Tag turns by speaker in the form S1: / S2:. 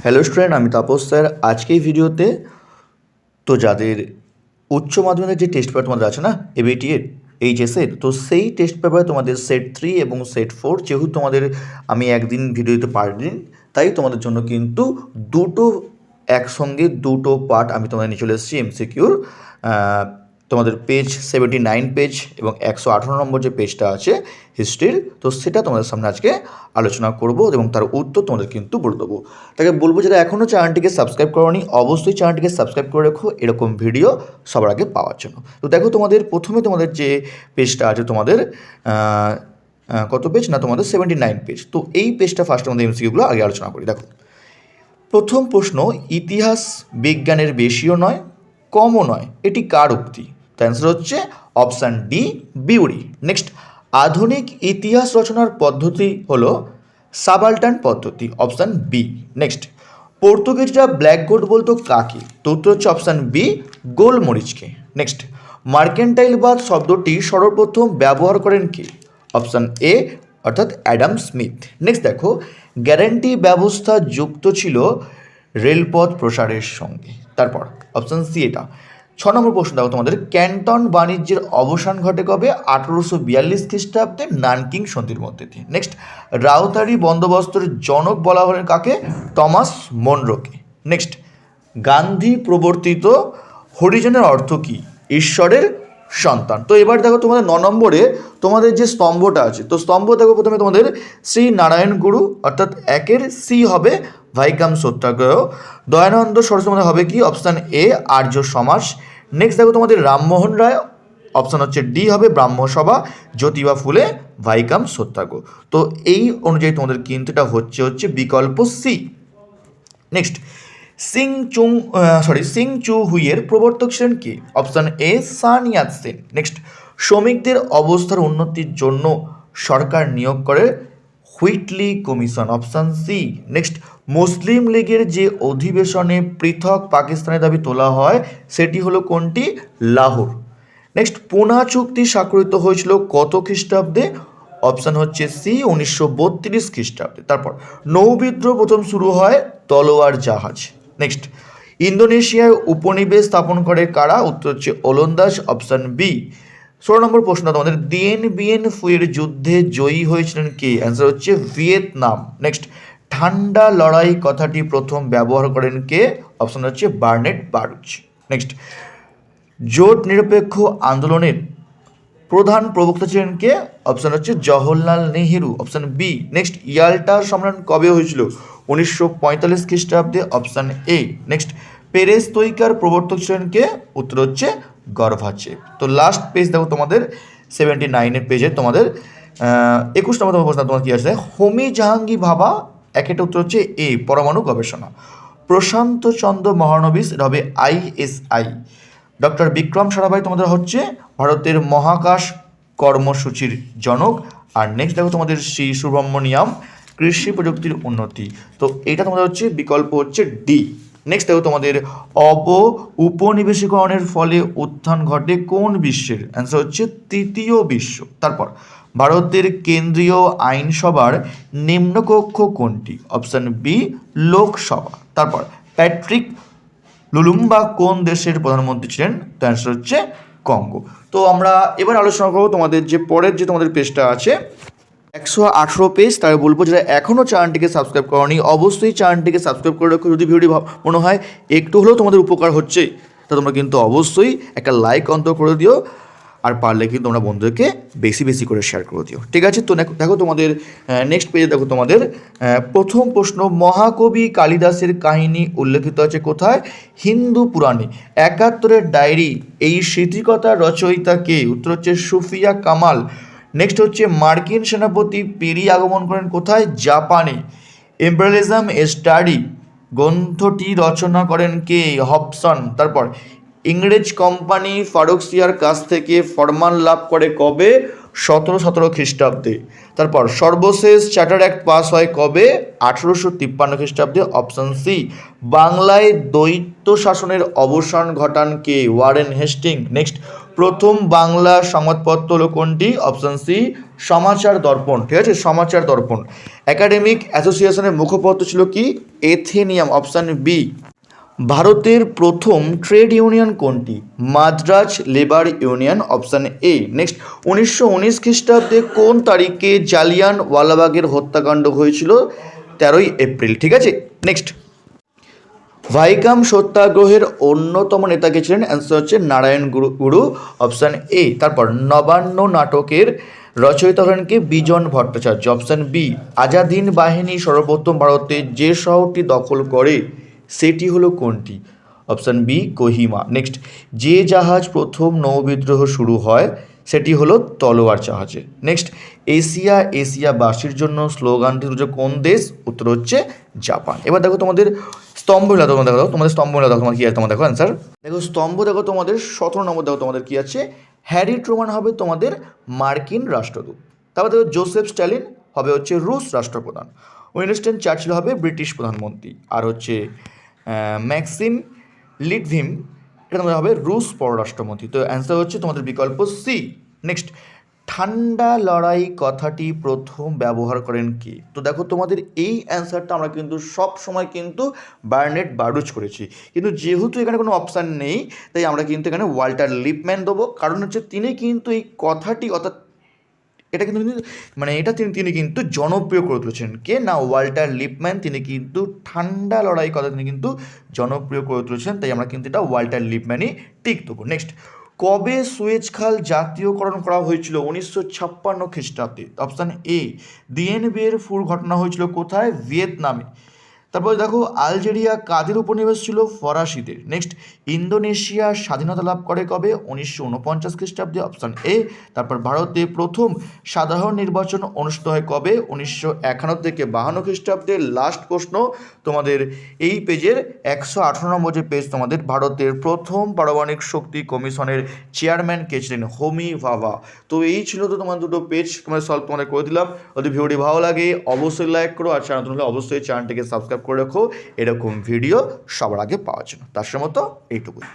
S1: Hello student, আমি Tapas sir. আজকে এই ভিডিওতে তো যাদের উচ্চ মাধ্যমিকের যে টেস্ট পেপার তোমাদের আছে না, এবিটি এর, এইচএসের, তো সেই টেস্ট পেপারে তোমাদের সেট 3 এবং সেট 4, যেহেতু তোমাদের আমি একদিন ভিডিও দিতে পারিনি, তাই তোমাদের জন্য কিন্তু একসঙ্গে দুটো পার্ট আমি তোমাদের নিয়ে চলে এসেছি এমসিকিউর। তোমাদের পেজ 79 পেজ এবং 118 নম্বর যে পেজটা আছে হিস্ট্রির, তো সেটা তোমাদের সামনে আজকে আলোচনা করব এবং তার উত্তর তোমাদের কিন্তু বলে দেবো। তাকে বলবো, যারা এখনও চ্যানেলটিকে সাবস্ক্রাইব করোনি, অবশ্যই চ্যানেলটিকে সাবস্ক্রাইব করে রেখো এরকম ভিডিও সবার আগে পাওয়ার জন্য। তো দেখো, প্রথমে তোমাদের যে পেজটা আছে তোমাদের কত পেজ না, তোমাদের 79 পেজ। তো এই পেজটা ফার্স্ট আমাদের এমসিকিউগুলো আগে আলোচনা করি। দেখো, প্রথম প্রশ্ন, ইতিহাস বিজ্ঞানের বেশিও নয় কমও নয়, এটি কার উক্তি? তার অ্যান্সার হচ্ছে অপশান ডি, বিউরি। নেক্সট, আধুনিক ইতিহাস রচনার পদ্ধতি হলো সাবাল্টার্ন পদ্ধতি, অপশান বি। নেক্সট, পর্তুগিজরা ব্ল্যাক গোল্ড বলতো কাকে? তো উত্তর হচ্ছে অপশান বি, গোলমরিচকে। নেক্সট, মার্কেন্টাইলবাদ শব্দটি সর্বপ্রথম ব্যবহার করেন কে? অপশান এ, অর্থাৎ অ্যাডাম স্মিথ। নেক্সট দেখো, গ্যারান্টি ব্যবস্থা যুক্ত ছিল রেলপথ প্রসারের সঙ্গে। তারপর অপশান সি এটা। 6 নম্বর প্রশ্ন দেখো তোমাদের, ক্যান্টন বাণিজ্যের অবসান ঘটে কবে? 1842 খ্রিস্টাব্দে নানকিং সন্ধির মধ্যে দিয়ে। নেক্সট, রাউতারি বন্দোবস্তের জনক বলা হলেন কাকে? টমাস মনরোকে। নেক্সট, গান্ধী প্রবর্তিত হরিজনের অর্থ কী? ঈশ্বরের সন্তান। তো এবার দেখো তোমাদের 9 নম্বরে তোমাদের যে স্তম্ভটা আছে, তো স্তম্ভ দেখো প্রথমে তোমাদের শ্রী নারায়ণ গুরু, অর্থাৎ একের সি হবে ভাইকাম সত্যাগ্রহ। দয়ানন্দ সরস্বতী হবে কি? অপশান এ, আর্য সমাজ। নেক্সট দেখো তোমাদের রামমোহন রায়, অপশান হচ্ছে ডি হবে ব্রাহ্মসভা। জ্যোতিবা ফুলে ভাইকাম সত্যাগ্রহ। তো এই অনুযায়ী তোমাদের কিন্তু এটা হচ্ছে বিকল্প সি। নেক্সট, সিং চু হুইয়ের প্রবর্তক ছিলেন কে? অপশান এ, সান ইয়াতসেন। নেক্সট, শ্রমিকদের অবস্থার উন্নতির জন্য সরকার নিয়োগ করে Whitley commission, option C. Next, Muslim লীগের যে অধিবেশনে পৃথক পাকিস্তানের দাবি তোলা হয় সেটি হলো কোনটি? লাহোর। নেক্সট, পুনা চুক্তি স্বাক্ষরিত হয়েছিল কত খ্রিস্টাব্দে? অপশান হচ্ছে সি, 1932 খ্রিস্টাব্দে। তারপর নৌবিদ্রোহ প্রথম শুরু হয় তলোয়ার জাহাজ। নেক্সট, ইন্দোনেশিয়ায় উপনিবেশ স্থাপন করে কারা? উত্তর হচ্ছে ওলন্দাজ, অপশান বি। 16 নম্বর প্রশ্ন তোমাদের, দিয়েন বিয়েন ফুয়ের যুদ্ধে জয়ী হয়েছিলেন কে? অ্যান্সার হচ্ছে ভিয়েতনাম। নেক্সট, ঠান্ডা লড়াই কথাটি প্রথম ব্যবহার করেন কে? অপশান হচ্ছে বার্নেট বারুচ। নেক্সট, জোট নিরপেক্ষ আন্দোলনের প্রধান প্রবক্তা ছিলেন কে? অপশান হচ্ছে Jawaharlal Nehru, option B. Next, ইয়াল্টার সম্মেলন কবে হয়েছিল? 1945 খ্রিস্টাব্দে, অপশান এ। নেক্সট, পেরেস্তোইকার প্রবর্তক ছিলেন কে? উত্তর হচ্ছে গর্ভাচেভ। তো লাস্ট পেজ দেখো তোমাদের 79 পেজে তোমাদের 21 নম্বর প্রশ্ন তোমার কি আছে? হোমি জাহাঙ্গীর ভাবা, একটা উত্তর হচ্ছে এ, পরমাণু গবেষণা। প্রশান্ত চন্দ্র মহানবিশ, এটা হবে ISI। ডক্টর বিক্রম সারাভাই তোমাদের হচ্ছে ভারতের মহাকাশ কর্মসূচির জনক। আর নেক্সট দেখো তোমাদের শ্রী সুব্রমণিয়াম, কৃষি প্রযুক্তির উন্নতি। তো এটা তোমাদের হচ্ছে বিকল্প হচ্ছে ডি। নেক্সট দেখো তোমাদের উপনিবেশীকরণের ফলে উত্থান ঘটে কোন বিশ্বের? অ্যান্সার হচ্ছে তৃতীয় বিশ্ব। তারপর ভারতের কেন্দ্রীয় আইনসভার নিম্নকক্ষ কোনটি? Option B, Lok Sabha. তারপর প্যাট্রিক লুলুম্বা কোন দেশের প্রধানমন্ত্রী ছিলেন? তার অ্যান্সার হচ্ছে কঙ্গো। তো আমরা এবার আলোচনা করবো তোমাদের যে পরের যে তোমাদের পেজটা আছে 118 পেজ। তাই বলবো, যারা এখনও চ্যানেলটিকে সাবস্ক্রাইব করোনি, অবশ্যই চ্যানেলটিকে সাবস্ক্রাইব করে রাখো। যদি ভিডিওটি মনে হয় একটু হলেও তোমাদের উপকার হচ্ছে, তা তোমরা কিন্তু অবশ্যই একটা লাইক অন্তর করে দিও, আর পারলে কিন্তু তোমরা বন্ধুদেরকে বেশি বেশি করে শেয়ার করে দিও, ঠিক আছে? তো দেখো তোমাদের নেক্সট পেজে দেখো তোমাদের প্রথম প্রশ্ন, মহাকবি কালিদাসের কাহিনী উল্লেখিত আছে কোথায়? হিন্দু পুরাণে। 71 ডায়েরি, এই স্মৃতিকথার রচয়িতা কে? উত্তর হচ্ছে সুফিয়া কামাল। নেক্সট হচ্ছে, মার্কিন সেনাপতি পেরি আগমন করেন কোথায়? জাপানে। ইম্পেরিয়ালিজম এ স্টাডি গ্রন্থটি রচনা করেন কে? হবসন। তারপর ইংরেজ কোম্পানি ফারুকসিয়ার কাছ থেকে ফরমান লাভ করে কবে? 1717 খ্রিস্টাব্দে। তারপর সর্বশেষ চার্টার অ্যাক্ট পাস হয় কবে? 1853 খ্রিস্টাব্দে, অপশান সি। বাংলায় দ্বৈত শাসনের অবসান ঘটান কে? Warren Hastings. নেক্সট, প্রথম বাংলা সংবাদপত্র হলো কোনটি? অপশান সি, সমাচার দর্পণ, ঠিক আছে? সমাচার দর্পণ। একাডেমিক অ্যাসোসিয়েশনের মুখপত্র ছিল কি? Athenaeum, option B. ভারতের প্রথম ট্রেড ইউনিয়ন কোনটি? Madras labour union, option A. Next, 1919 খ্রিস্টাব্দে কোন তারিখে জালিয়ান ওয়ালাবাগের হত্যাকাণ্ড হয়েছিল? 13ই এপ্রিল। ঠিক আছে। নেক্সট, ভাইকাম সত্যাগ্রহের অন্যতম নেতা কে ছিলেন? অ্যান্সার হচ্ছে নারায়ণ গুরু, অপশান এ। তারপর নবান্ন নাটকের রচয়িতা হলেন কে? বিজন ভট্টাচার্য, অপশান বি। আজাদিন বাহিনী সর্বপ্রথম ভারতে যে শহরটি দখল করে সেটি হলো কোনটি? Option B, Kohima. নেক্সট, যে জাহাজ প্রথম নৌবিদ্রোহ শুরু হয় সেটি হলো তলোয়ার জাহাজে। নেক্সট, এশিয়াবাসীর জন্য স্লোগানটি হচ্ছে কোন দেশ? উত্তর হচ্ছে জাপান। এবার দেখো তোমাদের স্তম্ভগুলো, তোমাদের স্তম্ভগুলো দেখো, তোমার কি আছে? তোমার দেখো অ্যান্সার দেখো, স্তম্ভ দেখো তোমাদের 17 নম্বর দেখো তোমাদের কি আছে? হ্যারি ট্রুম্যান হবে তোমাদের মার্কিন রাষ্ট্রদূত। তারপর দেখো জোসেফ স্ট্যালিন হবে হচ্ছে রুশ রাষ্ট্রপ্রধান। উইনস্টন চার্চিল হবে ব্রিটিশ প্রধানমন্ত্রী। আর হচ্ছে ম্যাক্সিম লিটভিম, এটা তোমাদের হবে রুশ পররাষ্ট্রমন্ত্রী। তো অ্যান্সার হচ্ছে তোমাদের বিকল্প সি। নেক্সট, ঠান্ডা লড়াই কথাটি প্রথম ব্যবহার করেন কে? তো দেখো তোমাদের এই অ্যান্সারটা আমরা কিন্তু সব সময় কিন্তু বার্নেট বার্ডুচ করেছি, কিন্তু যেহেতু এখানে কোনো অপশান নেই তাই আমরা কিন্তু এখানে ওয়াল্টার লিপম্যান দেবো। কারণ হচ্ছে তিনি কিন্তু এই কথাটি, অর্থাৎ এটা কিন্তু তিনি কিন্তু জনপ্রিয় করে তুলেছেন। কে না? Walter Lippmann. তিনি কিন্তু ঠান্ডা লড়াই কথা তিনি কিন্তু জনপ্রিয় করে তুলেছেন, তাই আমরা কিন্তু এটা ওয়াল্টার লিপম্যানই টিক দেবো। নেক্সট, কবে সুয়েজ খাল জাতীয়করণ করা হয়েছিল? 1956 খ্রিস্টাব্দে, অপশান এ। দিয়েন বিয়ের ফুর ঘটনা হয়েছিল কোথায়? ভিয়েতনামে। তারপরে দেখো, আলজেরিয়া কাদের উপনিবেশ ছিল? ফরাসিদের। নেক্সট, ইন্দোনেশিয়া স্বাধীনতা লাভ করে কবে? 1949 খ্রিস্টাব্দে, অপশান এ। তারপর ভারতে প্রথম সাধারণ নির্বাচন অনুষ্ঠিত হয় কবে? 1951 থেকে 52 খ্রিস্টাব্দে। লাস্ট প্রশ্ন তোমাদের এই পেজের 118 নম্বর যে পেজ তোমাদের, ভারতের প্রথম পারমাণবিক শক্তি কমিশনের চেয়ারম্যান কে ছিলেন? হোমি ভাভা। তো এই ছিল তো তোমার দুটো পেজ তোমাদের সলভ তোমাদের করে দিলাম। যদি ভিডিওটি ভালো লাগে অবশ্যই লাইক করো, আর চ্যানেল হলে অবশ্যই চ্যানেলটিকে সাবস্ক্রাইব করে রাখো এরকম ভিডিও সবার আগে পাওয়ার জন্য। তার মতো এইটুকুই।